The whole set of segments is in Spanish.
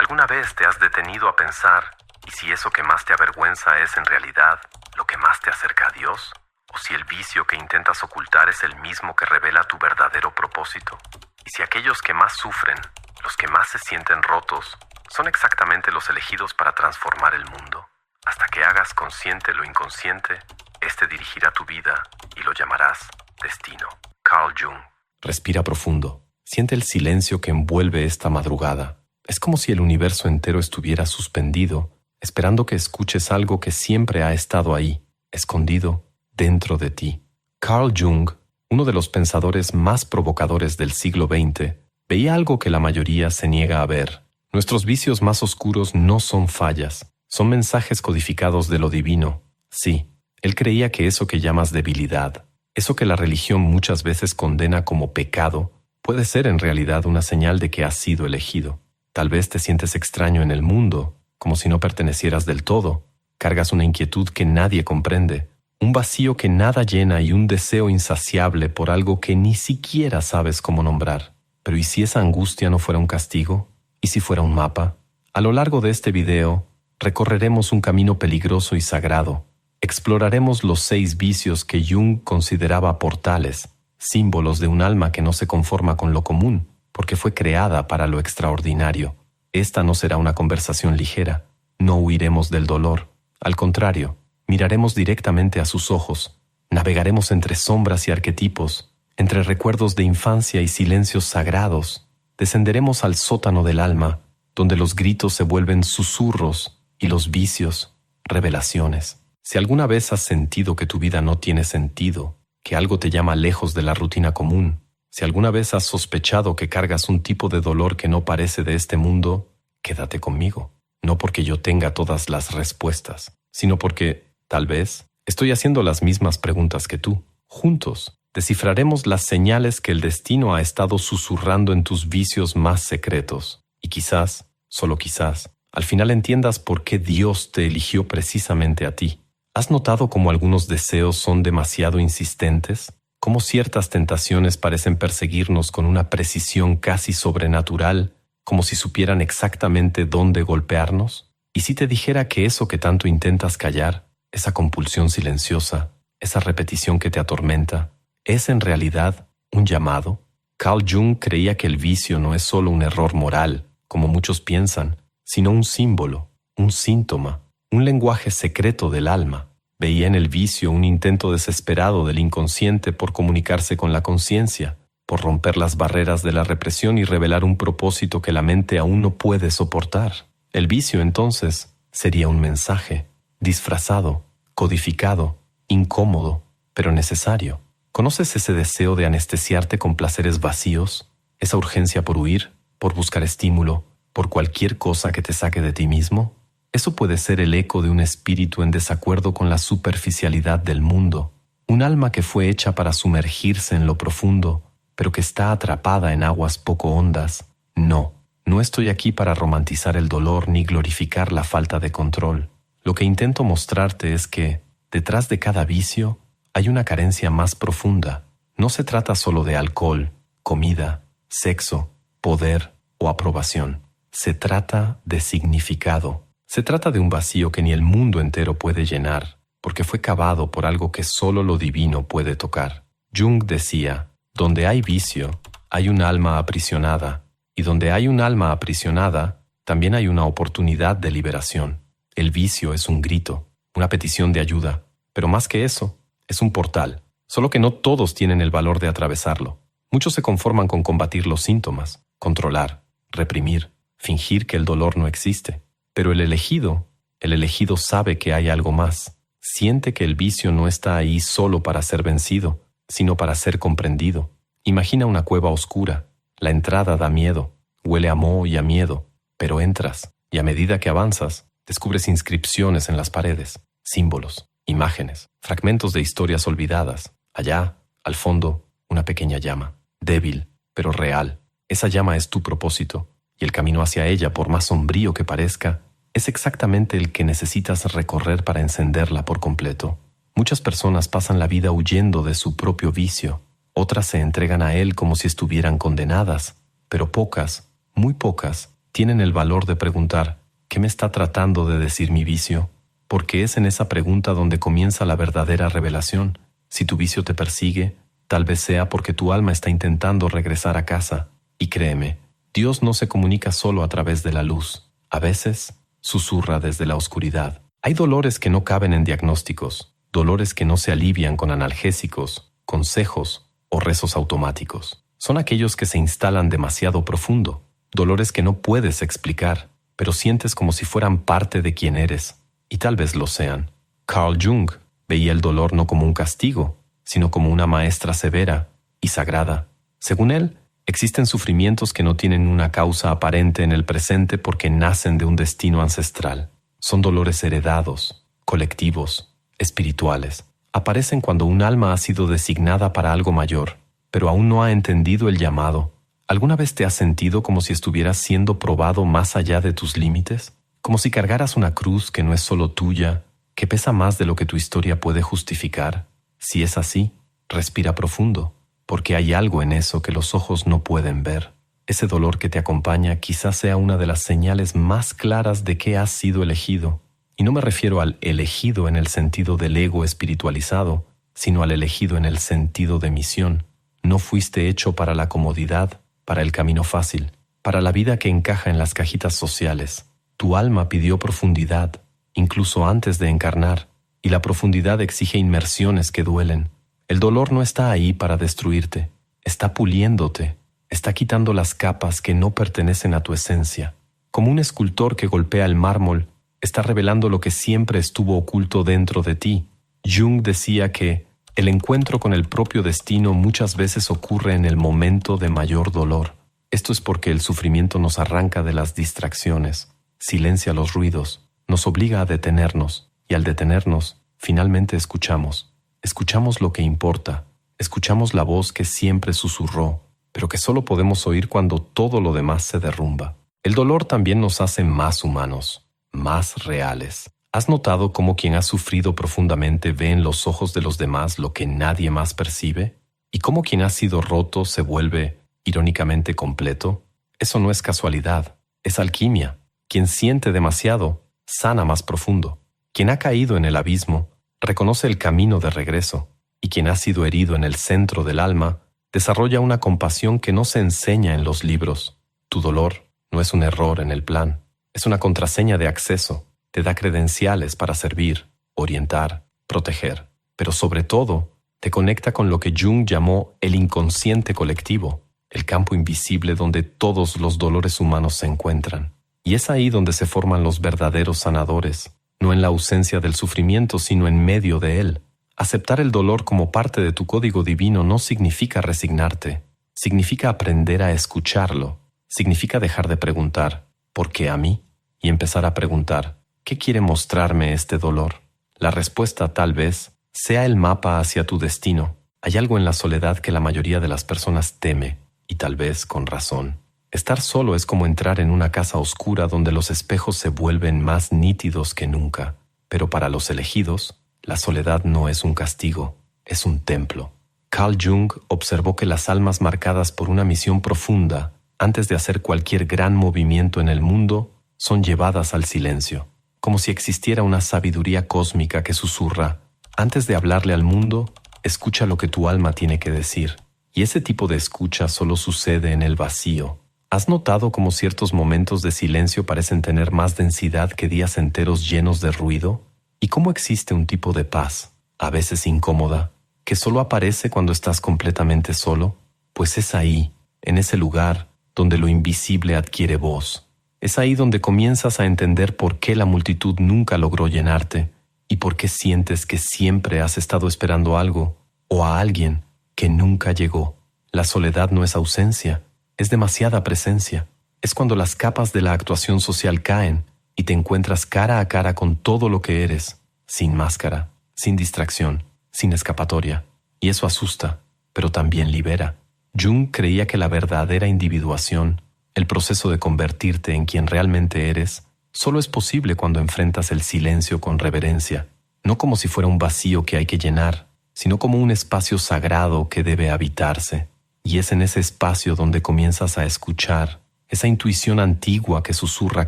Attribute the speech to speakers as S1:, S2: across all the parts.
S1: ¿Alguna vez te has detenido a pensar, y si eso que más te avergüenza es en realidad lo que más te acerca a Dios? ¿O si el vicio que intentas ocultar es el mismo que revela tu verdadero propósito? ¿Y si aquellos que más sufren, los que más se sienten rotos, son exactamente los elegidos para transformar el mundo? Hasta que hagas consciente lo inconsciente, este dirigirá tu vida y lo llamarás destino. Carl Jung.
S2: Respira profundo. Siente el silencio que envuelve esta madrugada. Es como si el universo entero estuviera suspendido, esperando que escuches algo que siempre ha estado ahí, escondido dentro de ti. Carl Jung, uno de los pensadores más provocadores del siglo XX, veía algo que la mayoría se niega a ver. Nuestros vicios más oscuros no son fallas, son mensajes codificados de lo divino. Sí, él creía que eso que llamas debilidad, eso que la religión muchas veces condena como pecado, puede ser en realidad una señal de que has sido elegido. Tal vez te sientes extraño en el mundo, como si no pertenecieras del todo. Cargas una inquietud que nadie comprende, un vacío que nada llena y un deseo insaciable por algo que ni siquiera sabes cómo nombrar. Pero ¿y si esa angustia no fuera un castigo? ¿Y si fuera un mapa? A lo largo de este video, recorreremos un camino peligroso y sagrado. Exploraremos los 6 vicios que Jung consideraba portales, símbolos de un alma que no se conforma con lo común, porque fue creada para lo extraordinario. Esta no será una conversación ligera. No huiremos del dolor. Al contrario, miraremos directamente a sus ojos. Navegaremos entre sombras y arquetipos, entre recuerdos de infancia y silencios sagrados. Descenderemos al sótano del alma, donde los gritos se vuelven susurros y los vicios, revelaciones. Si alguna vez has sentido que tu vida no tiene sentido, que algo te llama lejos de la rutina común, si alguna vez has sospechado que cargas un tipo de dolor que no parece de este mundo, quédate conmigo. No porque yo tenga todas las respuestas, sino porque, tal vez, estoy haciendo las mismas preguntas que tú. Juntos, descifraremos las señales que el destino ha estado susurrando en tus vicios más secretos. Y quizás, solo quizás, al final entiendas por qué Dios te eligió precisamente a ti. ¿Has notado cómo algunos deseos son demasiado insistentes? ¿Cómo ciertas tentaciones parecen perseguirnos con una precisión casi sobrenatural, como si supieran exactamente dónde golpearnos? ¿Y si te dijera que eso que tanto intentas callar, esa compulsión silenciosa, esa repetición que te atormenta, es en realidad un llamado? Carl Jung creía que el vicio no es solo un error moral, como muchos piensan, sino un símbolo, un síntoma, un lenguaje secreto del alma. Veía en el vicio un intento desesperado del inconsciente por comunicarse con la conciencia, por romper las barreras de la represión y revelar un propósito que la mente aún no puede soportar. El vicio, entonces, sería un mensaje, disfrazado, codificado, incómodo, pero necesario. ¿Conoces ese deseo de anestesiarte con placeres vacíos? ¿Esa urgencia por huir, por buscar estímulo, por cualquier cosa que te saque de ti mismo? Eso puede ser el eco de un espíritu en desacuerdo con la superficialidad del mundo, un alma que fue hecha para sumergirse en lo profundo, pero que está atrapada en aguas poco hondas. No estoy aquí para romantizar el dolor ni glorificar la falta de control. Lo que intento mostrarte es que, detrás de cada vicio, hay una carencia más profunda. No se trata solo de alcohol, comida, sexo, poder o aprobación. Se trata de significado. Se trata de un vacío que ni el mundo entero puede llenar, porque fue cavado por algo que solo lo divino puede tocar. Jung decía, donde hay vicio, hay un alma aprisionada, y donde hay un alma aprisionada, también hay una oportunidad de liberación. El vicio es un grito, una petición de ayuda, pero más que eso, es un portal, solo que no todos tienen el valor de atravesarlo. Muchos se conforman con combatir los síntomas, controlar, reprimir, fingir que el dolor no existe. Pero el elegido sabe que hay algo más. Siente que el vicio no está ahí solo para ser vencido, sino para ser comprendido. Imagina una cueva oscura. La entrada da miedo, huele a moho y a miedo, pero entras, y a medida que avanzas, descubres inscripciones en las paredes, símbolos, imágenes, fragmentos de historias olvidadas. Allá, al fondo, una pequeña llama, débil, pero real. Esa llama es tu propósito, y el camino hacia ella, por más sombrío que parezca, es exactamente el que necesitas recorrer para encenderla por completo. Muchas personas pasan la vida huyendo de su propio vicio. Otras se entregan a él como si estuvieran condenadas, pero pocas, muy pocas, tienen el valor de preguntar, ¿qué me está tratando de decir mi vicio? Porque es en esa pregunta donde comienza la verdadera revelación. Si tu vicio te persigue, tal vez sea porque tu alma está intentando regresar a casa. Y créeme, Dios no se comunica solo a través de la luz. A veces, susurra desde la oscuridad. Hay dolores que no caben en diagnósticos, dolores que no se alivian con analgésicos, consejos o rezos automáticos. Son aquellos que se instalan demasiado profundo, dolores que no puedes explicar, pero sientes como si fueran parte de quien eres, y tal vez lo sean. Carl Jung veía el dolor no como un castigo, sino como una maestra severa y sagrada. Según él, existen sufrimientos que no tienen una causa aparente en el presente porque nacen de un destino ancestral. Son dolores heredados, colectivos, espirituales. Aparecen cuando un alma ha sido designada para algo mayor, pero aún no ha entendido el llamado. ¿Alguna vez te has sentido como si estuvieras siendo probado más allá de tus límites? Como si cargaras una cruz que no es solo tuya, que pesa más de lo que tu historia puede justificar. Si es así, respira profundo, porque hay algo en eso que los ojos no pueden ver. Ese dolor que te acompaña quizás sea una de las señales más claras de que has sido elegido. Y no me refiero al elegido en el sentido del ego espiritualizado, sino al elegido en el sentido de misión. No fuiste hecho para la comodidad, para el camino fácil, para la vida que encaja en las cajitas sociales. Tu alma pidió profundidad, incluso antes de encarnar, y la profundidad exige inmersiones que duelen. El dolor no está ahí para destruirte, está puliéndote, está quitando las capas que no pertenecen a tu esencia. Como un escultor que golpea el mármol, está revelando lo que siempre estuvo oculto dentro de ti. Jung decía que el encuentro con el propio destino muchas veces ocurre en el momento de mayor dolor. Esto es porque el sufrimiento nos arranca de las distracciones, silencia los ruidos, nos obliga a detenernos, y al detenernos, finalmente escuchamos. Escuchamos lo que importa, escuchamos la voz que siempre susurró, pero que solo podemos oír cuando todo lo demás se derrumba. El dolor también nos hace más humanos, más reales. ¿Has notado cómo quien ha sufrido profundamente ve en los ojos de los demás lo que nadie más percibe? ¿Y cómo quien ha sido roto se vuelve, irónicamente, completo? Eso no es casualidad, es alquimia. Quien siente demasiado, sana más profundo. Quien ha caído en el abismo, reconoce el camino de regreso. Y quien ha sido herido en el centro del alma, desarrolla una compasión que no se enseña en los libros. Tu dolor no es un error en el plan, es una contraseña de acceso. Te da credenciales para servir, orientar, proteger, pero sobre todo, te conecta con lo que Jung llamó el inconsciente colectivo, el campo invisible donde todos los dolores humanos se encuentran. Y es ahí donde se forman los verdaderos sanadores, no en la ausencia del sufrimiento, sino en medio de él. Aceptar el dolor como parte de tu código divino no significa resignarte, significa aprender a escucharlo, significa dejar de preguntar, ¿por qué a mí? Y empezar a preguntar, ¿qué quiere mostrarme este dolor? La respuesta tal vez sea el mapa hacia tu destino. Hay algo en la soledad que la mayoría de las personas teme, y tal vez con razón. Estar solo es como entrar en una casa oscura donde los espejos se vuelven más nítidos que nunca. Pero para los elegidos, la soledad no es un castigo, es un templo. Carl Jung observó que las almas marcadas por una misión profunda, antes de hacer cualquier gran movimiento en el mundo, son llevadas al silencio. Como si existiera una sabiduría cósmica que susurra, antes de hablarle al mundo, escucha lo que tu alma tiene que decir. Y ese tipo de escucha solo sucede en el vacío. ¿Has notado cómo ciertos momentos de silencio parecen tener más densidad que días enteros llenos de ruido? ¿Y cómo existe un tipo de paz, a veces incómoda, que solo aparece cuando estás completamente solo? Pues es ahí, en ese lugar, donde lo invisible adquiere voz. Es ahí donde comienzas a entender por qué la multitud nunca logró llenarte y por qué sientes que siempre has estado esperando algo o a alguien que nunca llegó. La soledad no es ausencia, es demasiada presencia. Es cuando las capas de la actuación social caen y te encuentras cara a cara con todo lo que eres, sin máscara, sin distracción, sin escapatoria. Y eso asusta, pero también libera. Jung creía que la verdadera individuación, el proceso de convertirte en quien realmente eres, solo es posible cuando enfrentas el silencio con reverencia, no como si fuera un vacío que hay que llenar, sino como un espacio sagrado que debe habitarse. Y es en ese espacio donde comienzas a escuchar esa intuición antigua que susurra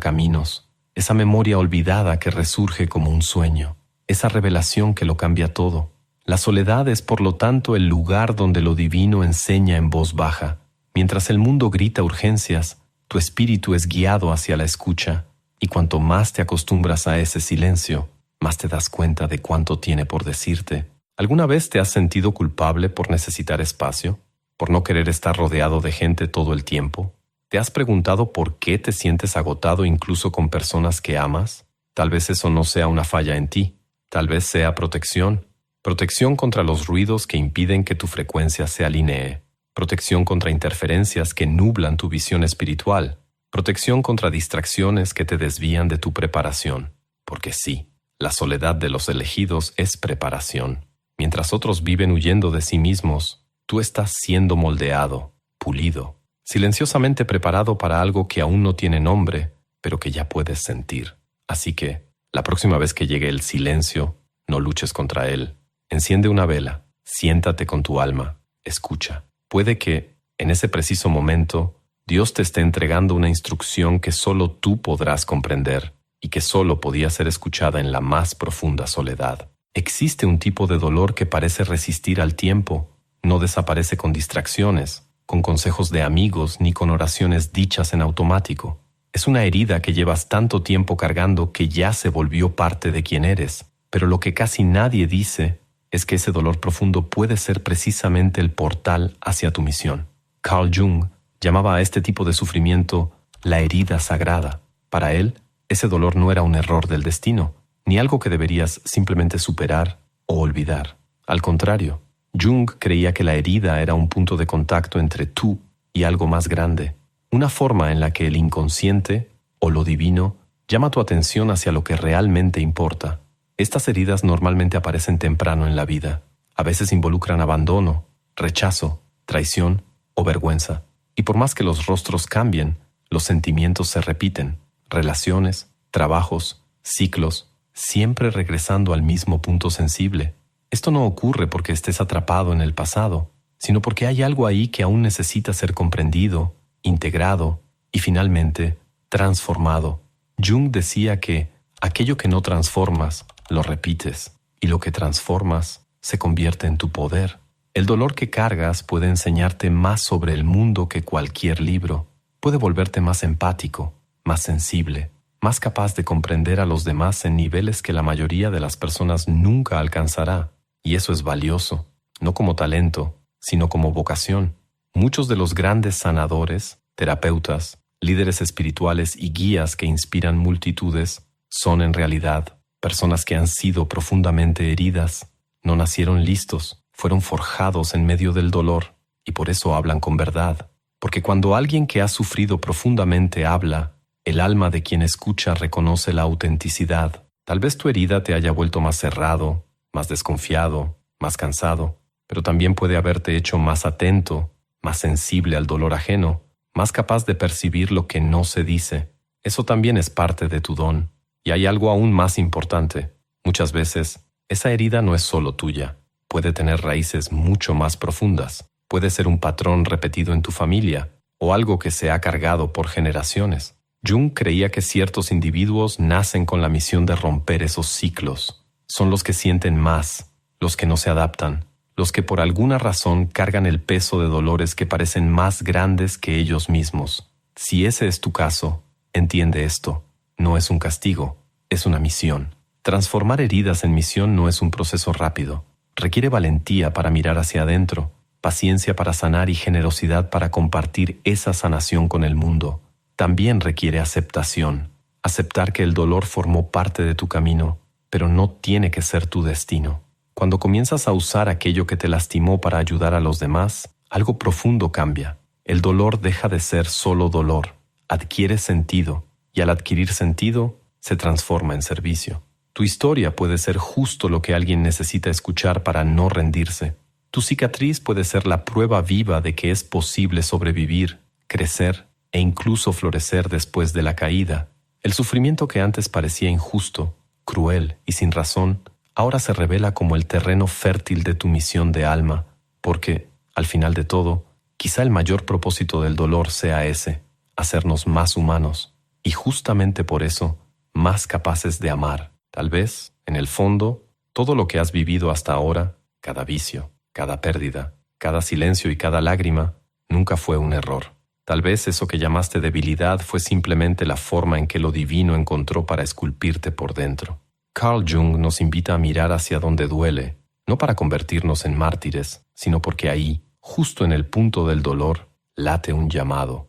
S2: caminos, esa memoria olvidada que resurge como un sueño, esa revelación que lo cambia todo. La soledad es, por lo tanto, el lugar donde lo divino enseña en voz baja. Mientras el mundo grita urgencias, tu espíritu es guiado hacia la escucha, y cuanto más te acostumbras a ese silencio, más te das cuenta de cuánto tiene por decirte. ¿Alguna vez te has sentido culpable por necesitar espacio? ¿Por no querer estar rodeado de gente todo el tiempo? ¿Te has preguntado por qué te sientes agotado incluso con personas que amas? Tal vez eso no sea una falla en ti. Tal vez sea protección. Protección contra los ruidos que impiden que tu frecuencia se alinee. Protección contra interferencias que nublan tu visión espiritual. Protección contra distracciones que te desvían de tu preparación. Porque sí, la soledad de los elegidos es preparación. Mientras otros viven huyendo de sí mismos, tú estás siendo moldeado, pulido, silenciosamente preparado para algo que aún no tiene nombre, pero que ya puedes sentir. Así que, la próxima vez que llegue el silencio, no luches contra él. Enciende una vela, siéntate con tu alma, escucha. Puede que, en ese preciso momento, Dios te esté entregando una instrucción que solo tú podrás comprender y que solo podía ser escuchada en la más profunda soledad. Existe un tipo de dolor que parece resistir al tiempo, no desaparece con distracciones, con consejos de amigos ni con oraciones dichas en automático. Es una herida que llevas tanto tiempo cargando que ya se volvió parte de quien eres, pero lo que casi nadie dice es que ese dolor profundo puede ser precisamente el portal hacia tu misión. Carl Jung llamaba a este tipo de sufrimiento la herida sagrada. Para él, ese dolor no era un error del destino, ni algo que deberías simplemente superar o olvidar. Al contrario, Jung creía que la herida era un punto de contacto entre tú y algo más grande, una forma en la que el inconsciente, o lo divino, llama tu atención hacia lo que realmente importa. Estas heridas normalmente aparecen temprano en la vida. A veces involucran abandono, rechazo, traición o vergüenza. Y por más que los rostros cambien, los sentimientos se repiten. Relaciones, trabajos, ciclos, siempre regresando al mismo punto sensible. Esto no ocurre porque estés atrapado en el pasado, sino porque hay algo ahí que aún necesita ser comprendido, integrado y finalmente transformado. Jung decía que aquello que no transformas, lo repites, y lo que transformas se convierte en tu poder. El dolor que cargas puede enseñarte más sobre el mundo que cualquier libro. Puede volverte más empático, más sensible, más capaz de comprender a los demás en niveles que la mayoría de las personas nunca alcanzará. Y eso es valioso, no como talento, sino como vocación. Muchos de los grandes sanadores, terapeutas, líderes espirituales y guías que inspiran multitudes son en realidad personas que han sido profundamente heridas. No nacieron listos, fueron forjados en medio del dolor y por eso hablan con verdad. Porque cuando alguien que ha sufrido profundamente habla, el alma de quien escucha reconoce la autenticidad. Tal vez tu herida te haya vuelto más cerrado, más desconfiado, más cansado, pero también puede haberte hecho más atento, más sensible al dolor ajeno, más capaz de percibir lo que no se dice. Eso también es parte de tu don. Y hay algo aún más importante. Muchas veces, esa herida no es solo tuya. Puede tener raíces mucho más profundas. Puede ser un patrón repetido en tu familia o algo que se ha cargado por generaciones. Jung creía que ciertos individuos nacen con la misión de romper esos ciclos. Son los que sienten más, los que no se adaptan, los que por alguna razón cargan el peso de dolores que parecen más grandes que ellos mismos. Si ese es tu caso, entiende esto. No es un castigo, es una misión. Transformar heridas en misión no es un proceso rápido. Requiere valentía para mirar hacia adentro, paciencia para sanar y generosidad para compartir esa sanación con el mundo. También requiere aceptación. Aceptar que el dolor formó parte de tu camino, pero no tiene que ser tu destino. Cuando comienzas a usar aquello que te lastimó para ayudar a los demás, algo profundo cambia. El dolor deja de ser solo dolor, adquiere sentido, y al adquirir sentido, se transforma en servicio. Tu historia puede ser justo lo que alguien necesita escuchar para no rendirse. Tu cicatriz puede ser la prueba viva de que es posible sobrevivir, crecer e incluso florecer después de la caída. El sufrimiento que antes parecía injusto, cruel y sin razón, ahora se revela como el terreno fértil de tu misión de alma, porque, al final de todo, quizá el mayor propósito del dolor sea ese, hacernos más humanos y justamente por eso más capaces de amar. Tal vez, en el fondo, todo lo que has vivido hasta ahora, cada vicio, cada pérdida, cada silencio y cada lágrima, nunca fue un error. Tal vez eso que llamaste debilidad fue simplemente la forma en que lo divino encontró para esculpirte por dentro. Carl Jung nos invita a mirar hacia donde duele, no para convertirnos en mártires, sino porque ahí, justo en el punto del dolor, late un llamado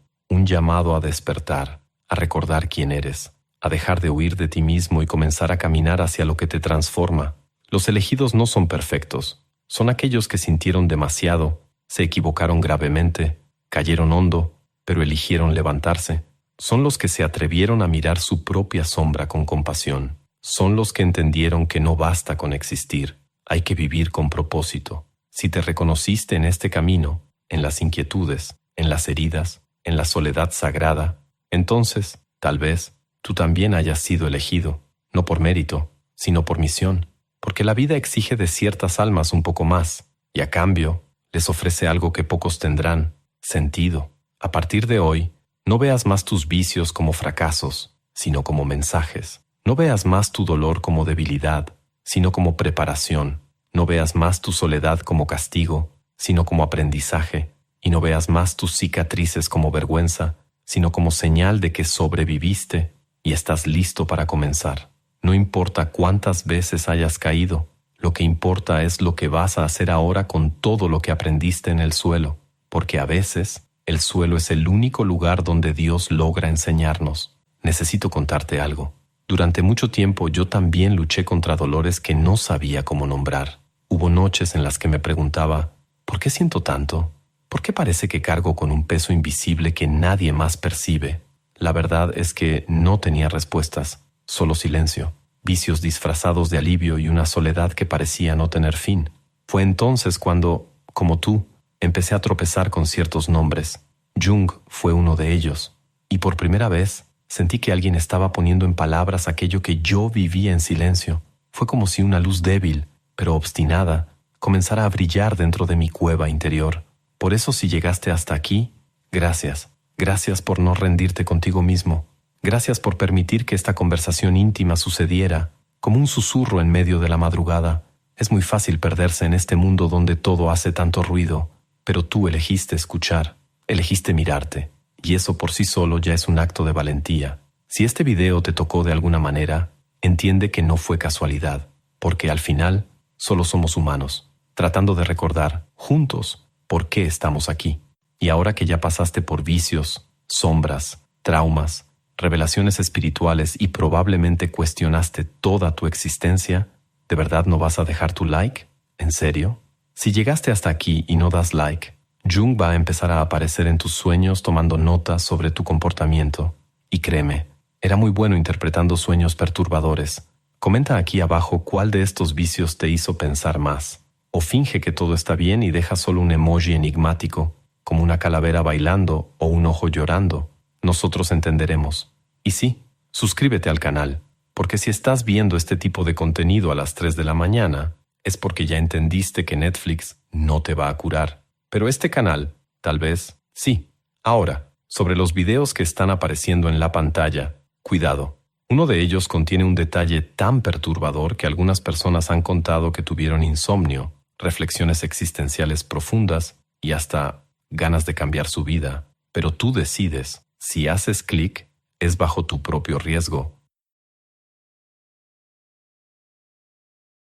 S2: a despertar, a recordar quién eres, a dejar de huir de ti mismo y comenzar a caminar hacia lo que te transforma. Los elegidos no son perfectos, son aquellos que sintieron demasiado, se equivocaron gravemente, cayeron hondo, pero eligieron levantarse. Son los que se atrevieron a mirar su propia sombra con compasión. Son los que entendieron que no basta con existir, hay que vivir con propósito. Si te reconociste en este camino, en las inquietudes, en las heridas, en la soledad sagrada, entonces, tal vez, tú también hayas sido elegido, no por mérito, sino por misión, porque la vida exige de ciertas almas un poco más, y a cambio, les ofrece algo que pocos tendrán, sentido. A partir de hoy, no veas más tus vicios como fracasos, sino como mensajes. No veas más tu dolor como debilidad, sino como preparación. No veas más tu soledad como castigo, sino como aprendizaje. Y no veas más tus cicatrices como vergüenza, sino como señal de que sobreviviste y estás listo para comenzar. No importa cuántas veces hayas caído, lo que importa es lo que vas a hacer ahora con todo lo que aprendiste en el suelo, porque a veces el suelo es el único lugar donde Dios logra enseñarnos. Necesito contarte algo. Durante mucho tiempo yo también luché contra dolores que no sabía cómo nombrar. Hubo noches en las que me preguntaba, ¿por qué siento tanto? ¿Por qué parece que cargo con un peso invisible que nadie más percibe? La verdad es que no tenía respuestas, solo silencio, vicios disfrazados de alivio y una soledad que parecía no tener fin. Fue entonces cuando, como tú, empecé a tropezar con ciertos nombres. Jung fue uno de ellos, y por primera vez sentí que alguien estaba poniendo en palabras aquello que yo vivía en silencio. Fue como si una luz débil, pero obstinada, comenzara a brillar dentro de mi cueva interior. Por eso, si llegaste hasta aquí, gracias. Gracias por no rendirte contigo mismo. Gracias por permitir que esta conversación íntima sucediera, como un susurro en medio de la madrugada. Es muy fácil perderse en este mundo donde todo hace tanto ruido, pero tú elegiste escuchar, elegiste mirarte, y eso por sí solo ya es un acto de valentía. Si este video te tocó de alguna manera, entiende que no fue casualidad, porque al final solo somos humanos, tratando de recordar, juntos, por qué estamos aquí. Y ahora que ya pasaste por vicios, sombras, traumas, revelaciones espirituales y probablemente cuestionaste toda tu existencia, ¿de verdad no vas a dejar tu like? ¿En serio? Si llegaste hasta aquí y no das like, Jung va a empezar a aparecer en tus sueños tomando notas sobre tu comportamiento. Y créeme, era muy bueno interpretando sueños perturbadores. Comenta aquí abajo cuál de estos vicios te hizo pensar más. O finge que todo está bien y deja solo un emoji enigmático, como una calavera bailando o un ojo llorando. Nosotros entenderemos. Y sí, suscríbete al canal, porque si estás viendo este tipo de contenido a las 3 de la mañana, es porque ya entendiste que Netflix no te va a curar. Pero este canal, tal vez, sí. Ahora, sobre los videos que están apareciendo en la pantalla, cuidado. Uno de ellos contiene un detalle tan perturbador que algunas personas han contado que tuvieron insomnio, reflexiones existenciales profundas y hasta ganas de cambiar su vida. Pero tú decides, si haces clic, es bajo tu propio riesgo.